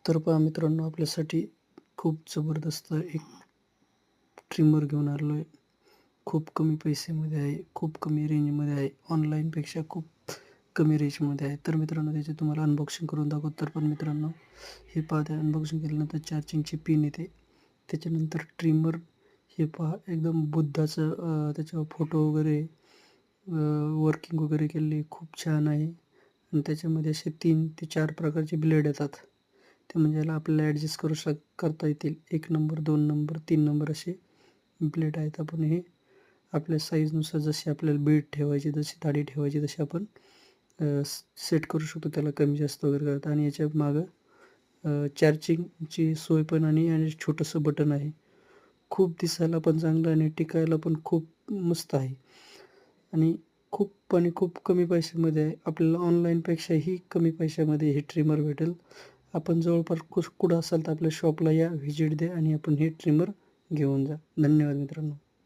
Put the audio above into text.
तर पहा मित्रांनो, आपल्यासाठी खूप जबरदस्त एक ट्रिमर घेऊन आलो आहे. खूप कमी पैशामध्ये आहे, खूप कमी रेंजमध्ये आहे. ऑनलाईनपेक्षा खूप कमी रेंजमध्ये आहे. तर मित्रांनो, त्याची तुम्हाला अनबॉक्सिंग करून दाखवतो. तर पण मित्रांनो, हे पहा, ते अनबॉक्सिंग केल्यानंतर चार्जिंगची पिन येते. त्याच्यानंतर ट्रिमर हे पहा, एकदम बुद्धाचं त्याच्यावर फोटो वगैरे वर्किंग वगैरे केलेली खूप छान आहे. आणि त्याच्यामध्ये असे 3 ते 4 प्रकारचे ब्लेड येतात. ते म्हणजे याला आपल्याला ॲडजस्ट करता येतील. 1 नंबर, 2 नंबर, 3 नंबर असे ब्लेड आहेत. आपण हे आपल्या साईजनुसार जशी आपल्याला बीट ठेवायची, जशी दाढी ठेवायची, तशी आपण सेट करू शकतो त्याला कमी जास्त वगैरे करता. आणि याच्या मागं चार्जिंगची सोय पण आणि छोटंसं बटन आहे. खूप दिसायला पण चांगलं आणि टिकायला पण खूप मस्त आहे. आणि खूप कमी पैशामध्ये आहे. आपल्याला ऑनलाईनपेक्षाही कमी पैशामध्ये हे ट्रिमर भेटेल. आपण जवळपास कुठं असाल तर आपल्या शॉपला या, व्हिजिट द्या आणि आपण हे ट्रिमर घेऊन जा. धन्यवाद मित्रांनो.